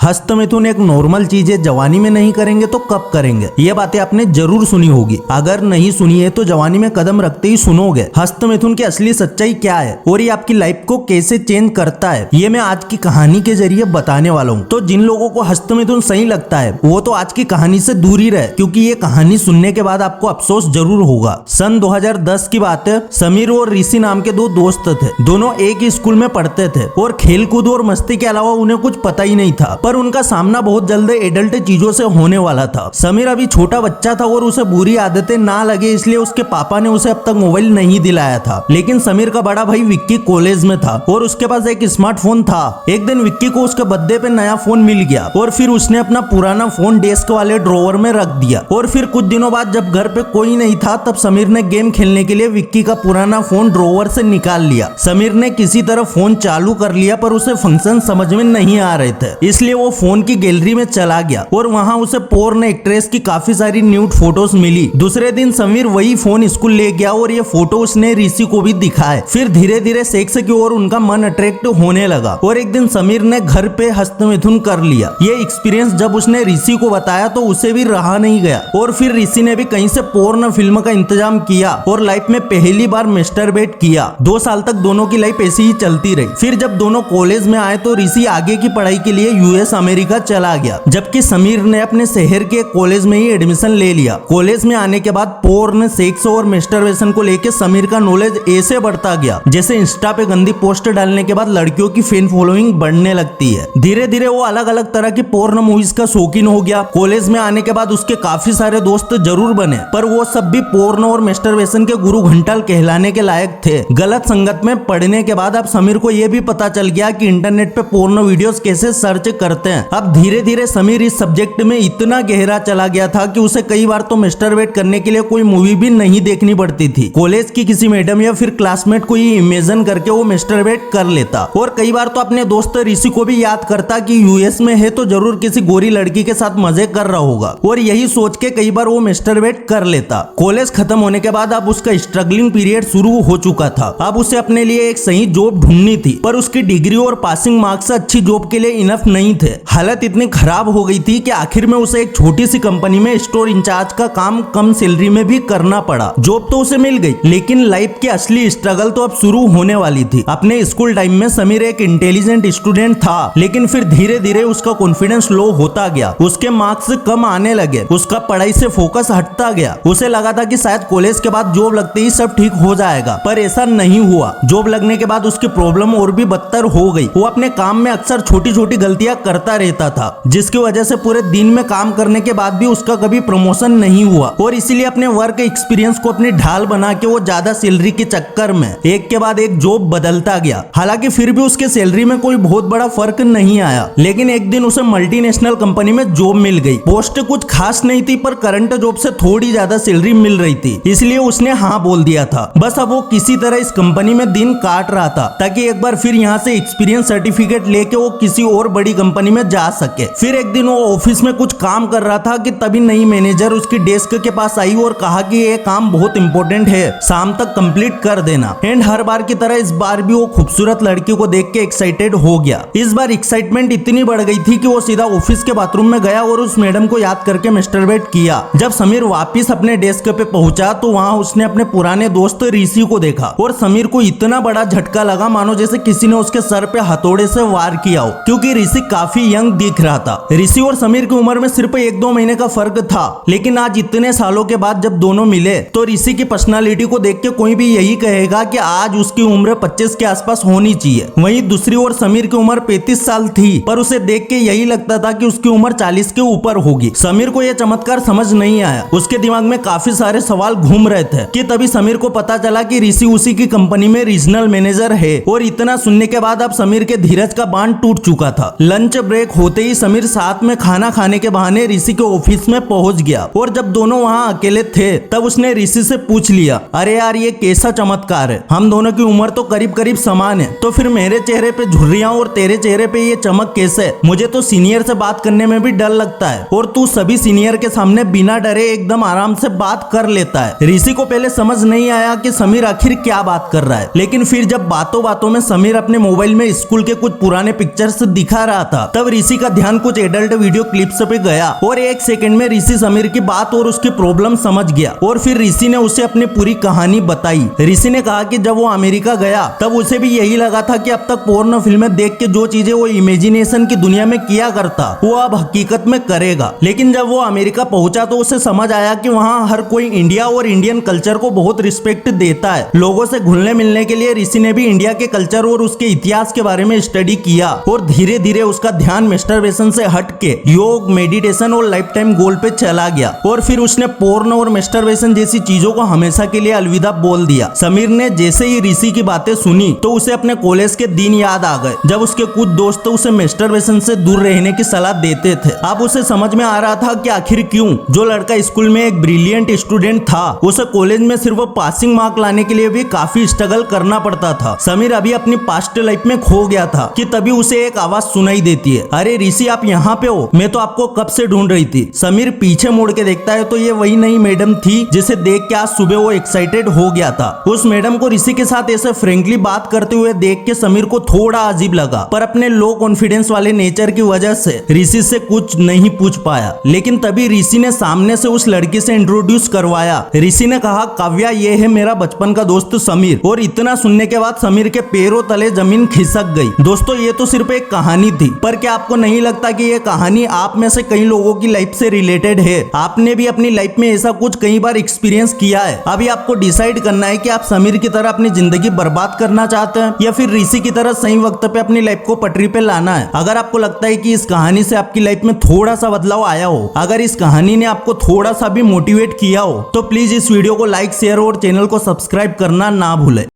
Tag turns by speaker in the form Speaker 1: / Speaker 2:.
Speaker 1: हस्त मिथुन एक नॉर्मल चीज है, जवानी में नहीं करेंगे तो कब करेंगे। ये बातें आपने जरूर सुनी होगी, अगर नहीं सुनी है तो जवानी में कदम रखते ही सुनोगे। हस्त मिथुन की असली सच्चाई क्या है और ये आपकी लाइफ को कैसे चेंज करता है, ये मैं आज की कहानी के जरिए बताने वाला हूँ। तो जिन लोगों को हस्त मिथुन सही लगता है वो तो आज की कहानी से दूर ही रहे, क्योंकि ये कहानी सुनने के बाद आपको अफसोस जरूर होगा। सन 2010 की बात है। समीर और ऋषि नाम के दो दोस्त थे। दोनों एक ही स्कूल में पढ़ते थे और खेल कूद और मस्ती के अलावा उन्हें कुछ पता ही नहीं था, पर उनका सामना बहुत जल्द एडल्ट चीजों से होने वाला था। समीर अभी छोटा बच्चा था और उसे बुरी आदतें ना लगे इसलिए उसके पापा ने उसे अब तक मोबाइल नहीं दिलाया था। लेकिन समीर का बड़ा भाई विक्की कॉलेज में था और उसके पास एक स्मार्टफोन था। एक दिन विक्की को उसके बर्थडे पे नया फोन मिल गया और फिर उसने अपना पुराना फोन डेस्क वाले ड्रॉवर में रख दिया। और फिर कुछ दिनों बाद जब घर पे कोई नहीं था तब समीर ने गेम खेलने के लिए विक्की का पुराना फोन ड्रॉवर से निकाल लिया। समीर ने किसी तरह फोन चालू कर लिया, पर उसे फंक्शन समझ में नहीं आ रहे थे, इसलिए वो फोन की गैलरी में चला गया और वहाँ उसे पोर्न एक्ट्रेस की काफी सारी न्यूड फोटोज मिली। दूसरे दिन समीर वही फोन स्कूल ले गया और ये फोटो उसने ऋषि को भी दिखाए। फिर धीरे धीरे सेक्स की ओर उनका मन अट्रैक्ट होने लगा और एक दिन समीर ने घर पे हस्त मिथुन कर लिया। ये एक्सपीरियंस जब उसने ऋषि को बताया तो उसे भी रहा नहीं गया और फिर ऋषि ने भी कहीं से पोर्न फिल्म का इंतजाम किया और लाइफ में पहली बार मास्टरबेट किया। 2 साल तक दोनों की लाइफ ऐसी ही चलती रही। फिर जब दोनों कॉलेज में आए तो ऋषि आगे की पढ़ाई के लिए यूएस अमेरिका चला गया, जबकि समीर ने अपने शहर के कॉलेज में ही एडमिशन ले लिया। कॉलेज में आने के बाद पोर्न, सेक्स और मास्टरबेशन को लेकर समीर का नॉलेज ऐसे बढ़ता गया जैसे इंस्टा पे गंदी पोस्ट डालने के बाद लड़कियों की फैन फॉलोइंग बढ़ने लगती है। धीरे धीरे वो अलग अलग तरह की पोर्न मूवीज का शौकीन हो गया। कॉलेज में आने के बाद उसके काफी सारे दोस्त जरूर बने, पर वो सब भी पोर्न और मास्टरबेशन के गुरु घंटाल कहलाने के लायक थे। गलत संगत में पढ़ने के बाद अब समीर को ये भी पता चल गया कि इंटरनेट पे पोर्न वीडियोस कैसे सर्च करते हैं। अब धीरे धीरे समीर इस सब्जेक्ट में इतना गहरा चला गया था कि उसे कई बार तो मास्टरबेट करने के लिए कोई मूवी भी नहीं देखनी पड़ती थी। कॉलेज की किसी मैडम या फिर क्लासमेट को ही इमेजिन करके वो मास्टरबेट कर लेता और कई बार तो अपने दोस्त ऋषि को भी याद करता कि यूएस में है तो जरूर किसी गोरी लड़की के साथ मजे कर रहा होगा, और यही सोच के कई बार वो मास्टरबेट कर लेता। कॉलेज खत्म होने के बाद अब उसका स्ट्रगलिंग पीरियड शुरू हो चुका था। अब उसे अपने लिए एक सही जॉब ढूंढनी थी, पर उसकी डिग्री और पासिंग मार्क्स अच्छी जॉब के लिए इनफ नहीं थे। हालत इतनी खराब हो गई थी कि आखिर में उसे एक छोटी सी कंपनी में स्टोर इंचार्ज का काम कम सैलरी में भी करना पड़ा। जॉब तो उसे मिल गई, लेकिन लाइफ की असली स्ट्रगल तो अब शुरू होने वाली थी। अपने स्कूल टाइम में समीर एक इंटेलिजेंट स्टूडेंट था, लेकिन फिर धीरे धीरे उसका कॉन्फिडेंस लो होता गया। उसके मार्क्स कम आने लगे, उसका पढ़ाई से फोकस हटता गया। उसे लगा था कि शायद कॉलेज के बाद जॉब लगते ही सब ठीक हो जाएगा, पर ऐसा नहीं हुआ। जॉब लगने के बाद उसकी प्रॉब्लम और भी बदतर हो गई। वो अपने काम में अक्सर छोटी छोटी गलतियां करता रहता था, जिसकी वजह से पूरे दिन में काम करने के बाद भी उसका कभी प्रमोशन नहीं हुआ और इसीलिए अपने वर्क एक्सपीरियंस को अपनी ढाल बना के वो ज्यादा सैलरी के चक्कर में एक के बाद एक जॉब बदलता गया। हालांकि फिर भी उसके सैलरी में कोई बहुत बड़ा फर्क नहीं आया। लेकिन एक दिन उसे मल्टीनेशनल कंपनी में जॉब मिल गई। पोस्ट कुछ खास नहीं थी, पर करंट जॉब से थोड़ी ज्यादा सैलरी मिल रही थी, इसलिए उसने हाँ बोल दिया था। बस अब वो किसी तरह इस कंपनी में दिन काट रहा था ताकि एक बार फिर यहाँ से एक्सपीरियंस सर्टिफिकेट लेके वो किसी और बड़ी कंपनी में जा सके। फिर एक दिन वो ऑफिस में कुछ काम कर रहा था कि तभी नई मैनेजर उसकी डेस्क के पास आई और कहा कि ये काम बहुत इंपॉर्टेंट है, शाम तक कंप्लीट कर देना। एंड हर बार की तरह इस बार भी वो खूबसूरत लड़की को देख के एक्साइटेड हो गया। इस बार एक्साइटमेंट इतनी बढ़ गई थी कि वो सीधा ऑफिस के बाथरूम में गया और उस मैडम को याद करके मास्टरबेट किया। जब समीर वापिस अपने डेस्क पे पहुंचा तो वहाँ उसने अपने पुराने दोस्त ऋषि को देखा और समीर को इतना बड़ा झटका लगा मानो जैसे किसी ने उसके सर पे हथौड़े से वार किया हो, क्योंकि ऋषि काफी यंग दिख रहा था। ऋषि और समीर की उम्र में सिर्फ 1-2 महीने का फर्क था, लेकिन आज इतने सालों के बाद जब दोनों मिले तो ऋषि की पर्सनालिटी को देख के कोई भी यही कहेगा कि आज उसकी उम्र 25 के आसपास होनी चाहिए। वहीं दूसरी ओर समीर की उम्र 35 साल थी, पर उसे देख के यही लगता था कि उसकी उम्र 40 के ऊपर होगी। समीर को यह चमत्कार समझ नहीं आया। उसके दिमाग में काफी सारे सवाल घूम रहे थे कि तभी समीर को पता चला कि ऋषि उसी की कंपनी में रीजनल मैनेजर है। और इतना सुनने के बाद अब समीर के धीरज का बांध टूट चुका था। लंच ब्रेक होते ही समीर साथ में खाना खाने के बहाने ऋषि के ऑफिस में पहुंच गया और जब दोनों वहां अकेले थे तब उसने ऋषि से पूछ लिया, अरे यार ये कैसा चमत्कार है, हम दोनों की उम्र तो करीब करीब समान है, तो फिर मेरे चेहरे पे झुर्रियां और तेरे चेहरे पे ये चमक कैसे? मुझे तो सीनियर से बात करने में भी डर लगता है और तू सभी सीनियर के सामने बिना डरे एकदम आराम से बात कर लेता है। ऋषि को पहले समझ नहीं आया कि समीर आखिर क्या बात कर रहा है, लेकिन फिर जब बातों बातों में समीर अपने मोबाइल में स्कूल के कुछ पुराने पिक्चर्स दिखा रहा था तब ऋषि का ध्यान कुछ एडल्ट वीडियो क्लिप्स पे गया और एक सेकंड में ऋषि समीर की बात और उसकी प्रॉब्लम समझ गया और फिर ऋषि ने उसे अपनी पूरी कहानी बताई। ऋषि ने कहा कि जब वो अमेरिका गया तब उसे भी यही लगा था कि अब तक पोर्नो फिल्में देख के जो चीजें वो इमेजिनेशन की दुनिया में किया करता वो अब हकीकत में करेगा। लेकिन जब वो अमेरिका पहुंचा तो उसे समझ आया कि वहाँ हर कोई इंडिया और इंडियन कल्चर को बहुत रिस्पेक्ट देता है। लोगों से घुलने मिलने के लिए ऋषि ने भी इंडिया के कल्चर और उसके इतिहास के बारे में स्टडी किया और धीरे धीरे उसका ध्यान मास्टरबेशन से हट के योग, मेडिटेशन और लाइफ टाइम गोल पे चला गया और फिर उसने पोर्नो और मास्टरबेशन जैसी चीजों को हमेशा के लिए अलविदा बोल दिया। समीर ने जैसे ही ऋषि की बातें सुनी तो उसे अपने कॉलेज के दिन याद आ गए जब उसके कुछ दोस्त उसे मास्टरबेशन से दूर रहने की सलाह देते थे। अब उसे समझ में आ रहा था कि आखिर क्यों जो लड़का स्कूल में एक ब्रिलियंट स्टूडेंट था उसे कॉलेज में सिर्फ पासिंग मार्क लाने के लिए भी काफी स्ट्रगल करना पड़ता था। समीर अभी अपनी पास्ट लाइफ में खो गया था कि तभी उसे एक आवाज सुनाई देती है, अरे ऋषि आप यहाँ पे हो, मैं तो आपको कब से ढूंढ रही थी। समीर पीछे मुड़ के देखता है तो ये वही नई मैडम थी जिसे देख के आज सुबह वो एक्साइटेड हो गया था। उस मैडम को ऋषि के साथ ऐसे फ्रेंकली बात करते हुए देख के समीर को थोड़ा अजीब लगा, पर अपने लो कॉन्फिडेंस वाले नेचर की वजह से ऋषि से कुछ नहीं पूछ पाया। लेकिन तभी ऋषि ने सामने से उस लड़की से इंट्रोड्यूस करवाया। ऋषि ने कहा, काव्या ये है मेरा बचपन का दोस्त समीर। और इतना सुनने के बाद समीर के पैरों तले जमीन खिसक गई। दोस्तों ये तो सिर्फ एक कहानी थी, पर क्या आपको नहीं लगता कि ये कहानी आप में से कई लोगों की लाइफ से रिलेटेड है? आपने भी अपनी लाइफ में ऐसा कुछ कई बार एक्सपीरियंस किया है। अभी आपको डिसाइड करना है कि आप समीर की तरह अपनी जिंदगी बर्बाद करना चाहते हैं या फिर ऋषि की तरह सही वक्त पे अपनी लाइफ को पटरी पे लाना है। अगर आपको लगता है कि इस कहानी से आपकी लाइफ में थोड़ा सा बदलाव आया हो, अगर इस कहानी ने आपको थोड़ा सा भी मोटिवेट किया हो, तो प्लीज इस वीडियो को लाइक, शेयर और चैनल को सब्सक्राइब करना ना भूलें।